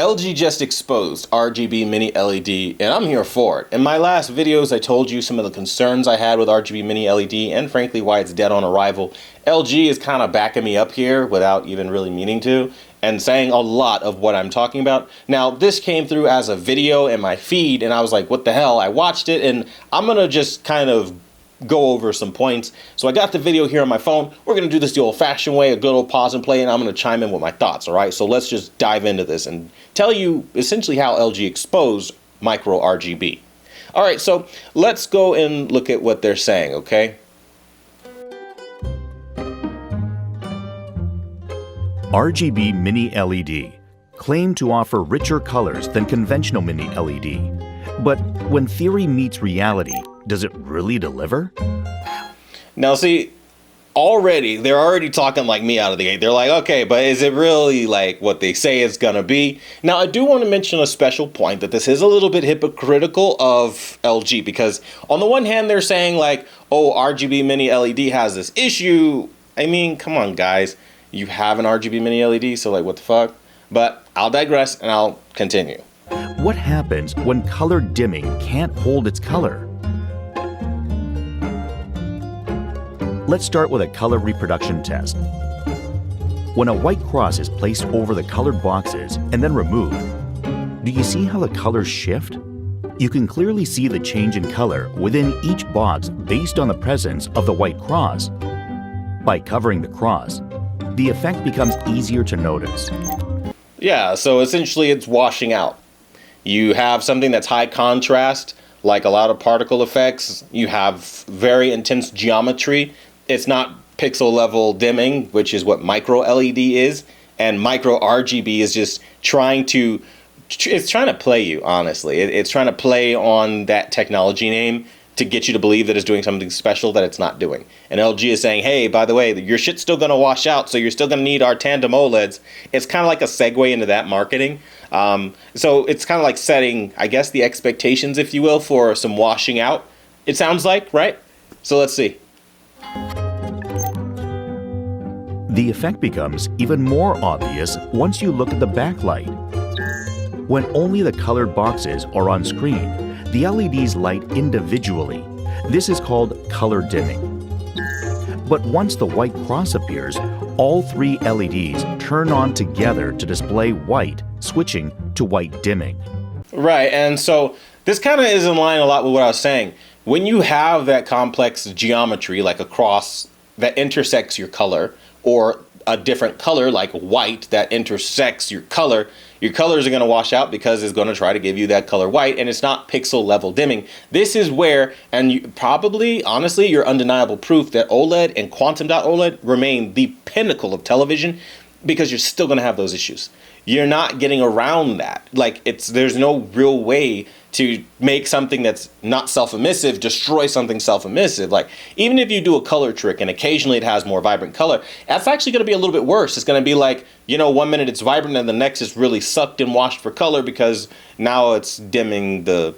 LG just exposed RGB mini LED, and I'm here for it. In my last videos, I told you some of the concerns I had with RGB mini LED and frankly why it's dead on arrival. LG is kind of backing me up here without even really meaning to and saying a lot of what I'm talking about. Now, this came through as a video in my feed and I was like, what the hell? I watched it and I'm gonna just kind of go over some points. So I got the video here on my phone. We're going to do this the old-fashioned way, a good old pause and play, and I'm going to chime in with my thoughts, all right? So let's just dive into this and tell you essentially how LG exposed micro RGB. All right, so let's go and look at what they're saying, okay? RGB mini LED claim to offer richer colors than conventional mini LED. But when theory meets reality, does it really deliver? Now see, they're already talking like me out of the gate. They're like, okay, but is it really like what they say it's gonna be? Now I do want to mention a special point that this is a little bit hypocritical of LG, because on the one hand they're saying like, oh, RGB mini LED has this issue. I mean, come on guys, you have an RGB mini LED, so like what the fuck? But I'll digress and I'll continue. What happens when color dimming can't hold its color? Let's start with a color reproduction test. When a white cross is placed over the colored boxes and then removed, do you see how the colors shift? You can clearly see the change in color within each box based on the presence of the white cross. By covering the cross, the effect becomes easier to notice. Yeah, so essentially it's washing out. You have something that's high contrast, like a lot of particle effects. You have very intense geometry. It's not pixel level dimming, which is what micro LED is. And micro RGB is just trying to play you, honestly. It's trying to play on that technology name to get you to believe that it's doing something special that it's not doing. And LG is saying, hey, by the way, your shit's still gonna wash out, so you're still gonna need our tandem OLEDs. It's kind of like a segue into that marketing. So it's kind of like setting, I guess, the expectations, if you will, for some washing out, it sounds like, right? So let's see. The effect becomes even more obvious once you look at the backlight. When only the colored boxes are on screen, the LEDs light individually. This is called color dimming. But once the white cross appears, all three LEDs turn on together to display white, switching to white dimming. Right, and so this kind of is in line a lot with what I was saying. When you have that complex geometry, like a cross that intersects your color, or a different color like white that intersects your colors are going to wash out because it's going to try to give you that color white, and it's not pixel level dimming. This is where, and you probably, honestly, your undeniable proof that OLED and quantum dot OLED remain the pinnacle of television, because you're still going to have those issues. You're not getting around that. Like, there's no real way to make something that's not self-emissive destroy something self-emissive. Like, even if you do a color trick and occasionally it has more vibrant color, that's actually going to be a little bit worse. It's going to be like, you know, 1 minute it's vibrant and the next is really sucked and washed for color because now it's dimming the,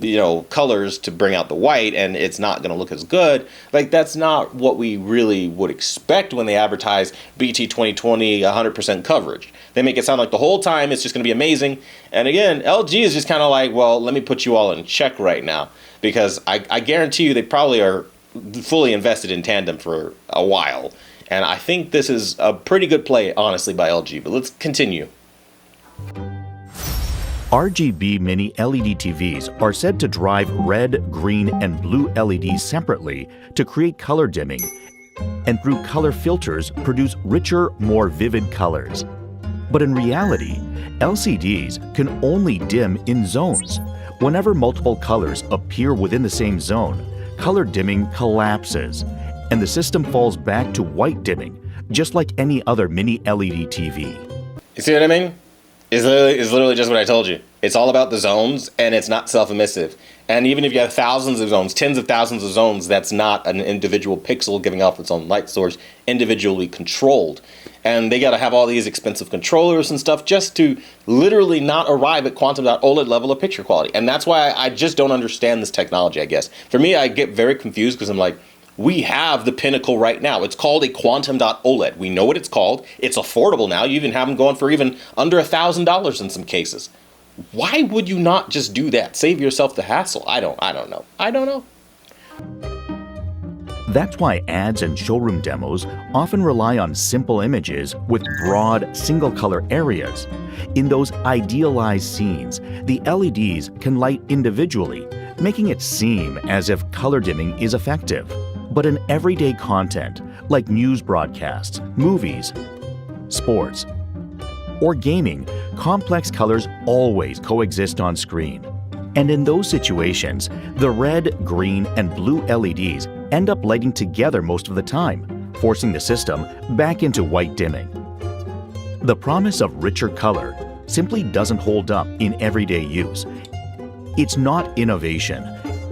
you know, colors to bring out the white, and it's not going to look as good. Like, that's not what we really would expect when they advertise BT 2020 100% coverage. They make it sound like the whole time it's just going to be amazing. And again, LG is just kind of like, well, let me put you all in check right now, because I guarantee you they probably are fully invested in tandem for a while. And I think this is a pretty good play, honestly, by LG. But let's continue. RGB mini LED TVs are said to drive red, green, and blue LEDs separately to create color dimming, and through color filters produce richer, more vivid colors. But in reality, LCDs can only dim in zones. Whenever multiple colors appear within the same zone, color dimming collapses, and the system falls back to white dimming, just like any other mini LED TV. You see what I mean? It's literally just what I told you. It's all about the zones, and it's not self-emissive. And even if you have thousands of zones, tens of thousands of zones, that's not an individual pixel giving off its own light source, individually controlled. And they got to have all these expensive controllers and stuff just to literally not arrive at quantum dot OLED level of picture quality. And that's why I just don't understand this technology, I guess. For me, I get very confused because I'm like, We have the pinnacle right now. It's called a quantum dot OLED. We know what it's called. It's affordable now. You even have them going for even under $1,000 in some cases. Why would you not just do that? Save yourself the hassle. I don't know. That's why ads and showroom demos often rely on simple images with broad, single-color areas. In those idealized scenes, the LEDs can light individually, making it seem as if color dimming is effective. But in everyday content, like news broadcasts, movies, sports, or gaming, complex colors always coexist on screen. And in those situations, the red, green, and blue LEDs end up lighting together most of the time, forcing the system back into white dimming. The promise of richer color simply doesn't hold up in everyday use. It's not innovation.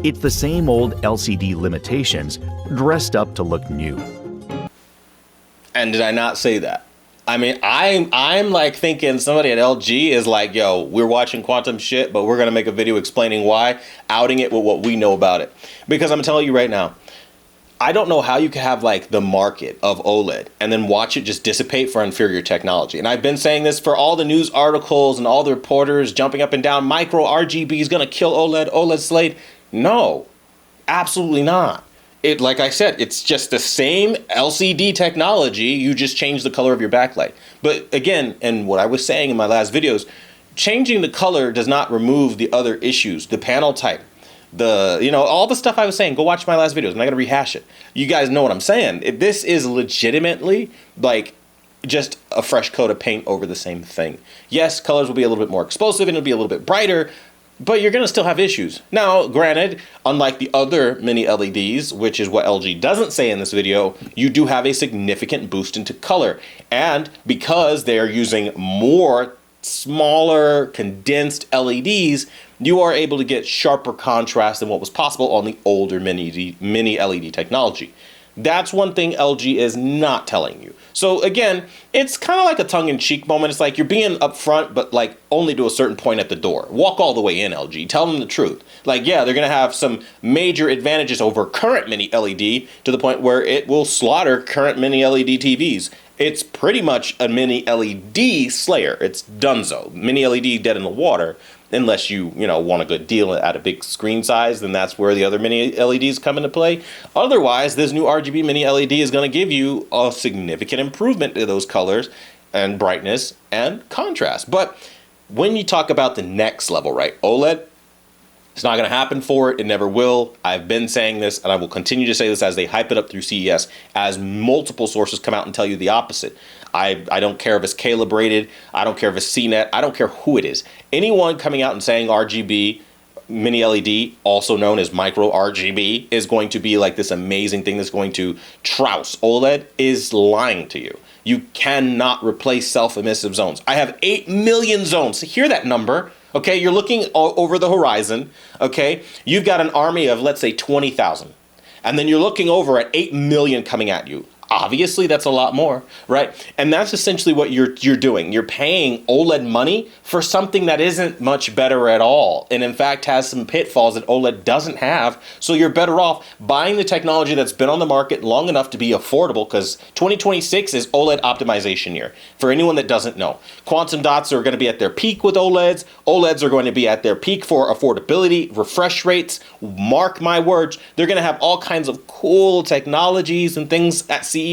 It's the same old LCD limitations dressed up to look new. And did I not say that? I mean, I'm like thinking somebody at LG is like, yo, we're watching quantum shit, but we're going to make a video explaining why, outing it with what we know about it. Because I'm telling you right now, I don't know how you can have like the market of OLED and then watch it just dissipate for inferior technology. And I've been saying this for all the news articles and all the reporters jumping up and down, micro RGB is going to kill OLED, OLED Slade. No, absolutely not. It, like I said, it's just the same LCD technology, you just change the color of your backlight. But again, and what I was saying in my last videos, changing the color does not remove the other issues, the panel type, all the stuff I was saying. Go watch my last videos. I'm not gonna rehash it. You guys know what I'm saying. This is legitimately like just a fresh coat of paint over the same thing. Yes, colors will be a little bit more explosive and it'll be a little bit brighter, but you're going to still have issues. Now, granted, unlike the other mini LEDs, which is what LG doesn't say in this video, you do have a significant boost into color. And because they're using more smaller, condensed LEDs, you are able to get sharper contrast than what was possible on the older mini LED technology. That's one thing LG is not telling you. So again, it's kind of like a tongue-in-cheek moment. It's like you're being upfront, but like only to a certain point at the door. Walk all the way in, LG. Tell them the truth. Like, yeah, they're going to have some major advantages over current mini LED to the point where it will slaughter current mini LED TVs. It's pretty much a mini LED slayer. It's donezo. Mini LED dead in the water. Unless you want a good deal at a big screen size, then that's where the other mini LEDs come into play. Otherwise, this new RGB mini LED is going to give you a significant improvement to those colors and brightness and contrast. But when you talk about the next level, right, OLED, it's not going to happen for it. It never will. I've been saying this, and I will continue to say this as they hype it up through CES, as multiple sources come out and tell you the opposite. I don't care if it's calibrated. I don't care if it's CNET. I don't care who it is. Anyone coming out and saying RGB, mini LED, also known as micro RGB, is going to be like this amazing thing that's going to trounce OLED is lying to you. You cannot replace self-emissive zones. I have 8 million zones. Hear that number. Okay, you're looking over the horizon, okay? You've got an army of, let's say, 20,000. And then you're looking over at 8 million coming at you. Obviously, that's a lot more, right? And that's essentially what you're doing. You're paying OLED money for something that isn't much better at all, and in fact has some pitfalls that OLED doesn't have. So you're better off buying the technology that's been on the market long enough to be affordable, because 2026 is OLED optimization year. For anyone that doesn't know, quantum dots are going to be at their peak with OLEDs. OLEDs are going to be at their peak for affordability, refresh rates. Mark my words, they're going to have all kinds of cool technologies and things at CES.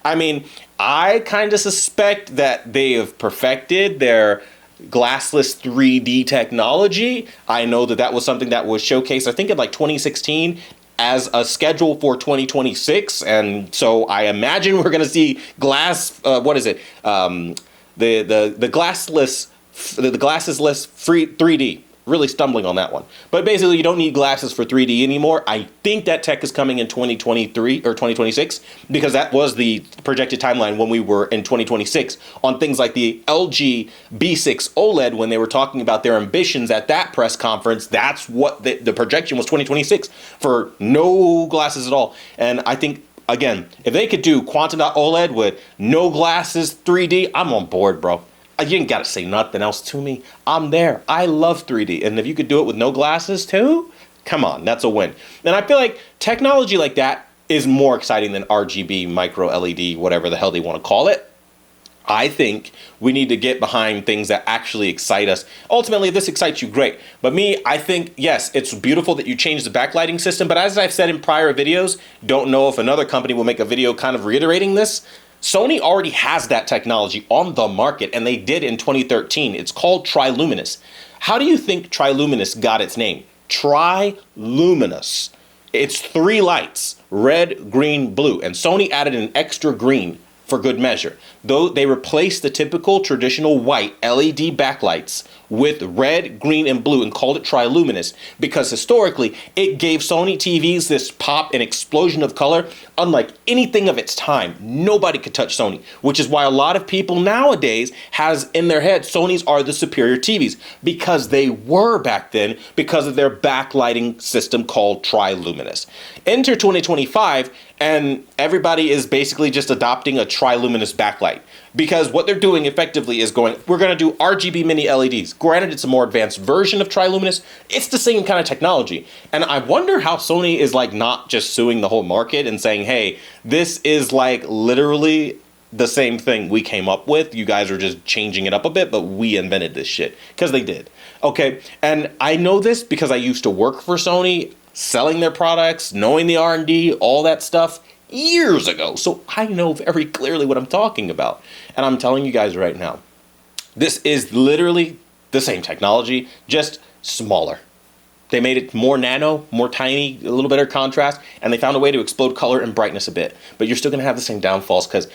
I mean, I kind of suspect that they have perfected their glassless 3D technology. I know that that was something that was showcased, I think, in like 2016 as a schedule for 2026. And so I imagine we're going to see the glassless free 3D. Really stumbling on that one. But basically, you don't need glasses for 3D anymore. I think that tech is coming in 2023 or 2026, because that was the projected timeline when we were in 2026 on things like the LG B6 OLED. When they were talking about their ambitions at that press conference, that's what the projection was, 2026, for no glasses at all. And I think, again, if they could do quantum OLED with no glasses 3D, I'm on board, bro. You ain't got to say nothing else to me. I'm there. I love 3D. And if you could do it with no glasses too, come on, that's a win. And I feel like technology like that is more exciting than RGB, micro LED, whatever the hell they want to call it. I think we need to get behind things that actually excite us. Ultimately, if this excites you, great. But me, I think, yes, it's beautiful that you changed the backlighting system, but as I've said in prior videos, don't know if another company will make a video kind of reiterating this. Sony already has that technology on the market, and they did in 2013. It's called Triluminous. How do you think Triluminous got its name? Triluminous. It's 3 lights, red, green, blue, and Sony added an extra green for good measure. Though they replaced the typical traditional white LED backlights with red, green, and blue and called it Triluminous because historically it gave Sony TVs this pop and explosion of color unlike anything of its time. Nobody could touch Sony, which is why a lot of people nowadays has in their head Sony's are the superior TVs because they were back then because of their backlighting system called Triluminous. Enter 2025 and everybody is basically just adopting a Triluminous backlight because what they're doing effectively is going, we're going to do RGB mini LEDs. Granted, it's a more advanced version of Triluminous. It's the same kind of technology. And I wonder how Sony is like not just suing the whole market and saying, hey, this is like literally the same thing we came up with. You guys are just changing it up a bit, but we invented this shit because they did. Okay. And I know this because I used to work for Sony, selling their products, knowing the R&D, all that stuff years ago. So I know very clearly what I'm talking about. And I'm telling you guys right now, this is literally the same technology, just smaller. They made it more nano, more tiny, a little better contrast, and they found a way to explode color and brightness a bit. But you're still going to have the same downfalls because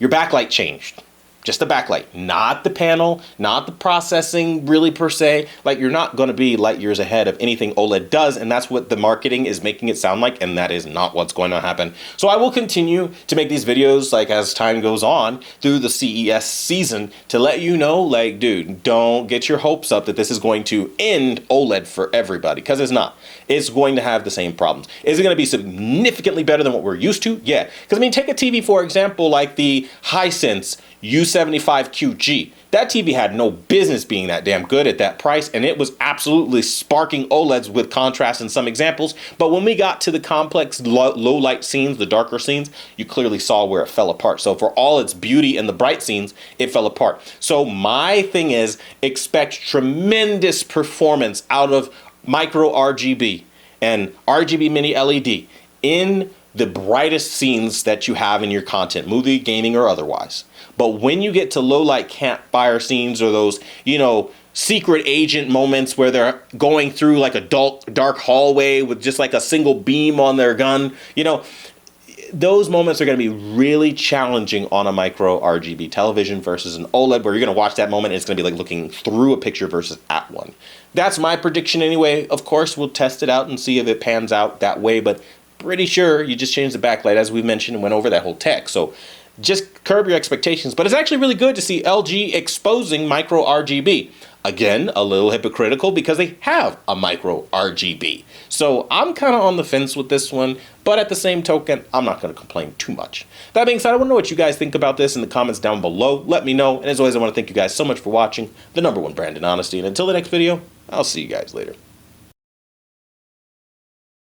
your backlight changed. Just the backlight, not the panel, not the processing really per se. Like you're not going to be light years ahead of anything OLED does, and that's what the marketing is making it sound like, and that is not what's going to happen. So I will continue to make these videos like as time goes on through the CES season to let you know, like, dude, don't get your hopes up that this is going to end OLED for everybody, because it's not. It's going to have the same problems. Is it going to be significantly better than what we're used to? Yeah, because I mean, take a TV for example, like the Hisense U75QG. That TV had no business being that damn good at that price, and it was absolutely sparking OLEDs with contrast in some examples. But when we got to the complex low light scenes, the darker scenes, you clearly saw where it fell apart. So for all its beauty in the bright scenes, it fell apart. So my thing is, expect tremendous performance out of micro RGB and RGB mini LED in the brightest scenes that you have in your content, movie, gaming, or otherwise. But when you get to low light campfire scenes or those, you know, secret agent moments where they're going through like a dark hallway with just like a single beam on their gun, you know, those moments are going to be really challenging on a micro RGB television versus an OLED, where you're going to watch that moment and it's going to be like looking through a picture versus at one. That's my prediction anyway. Of course, we'll test it out and see if it pans out that way, but pretty sure you just changed the backlight, as we mentioned, and went over that whole tech. So just curb your expectations. But it's actually really good to see LG exposing micro RGB. Again, a little hypocritical because they have a micro RGB. So I'm kind of on the fence with this one, but at the same token, I'm not going to complain too much. That being said, I want to know what you guys think about this in the comments down below. Let me know. And as always, I want to thank you guys so much for watching the #1 brand in honesty. And until the next video, I'll see you guys later.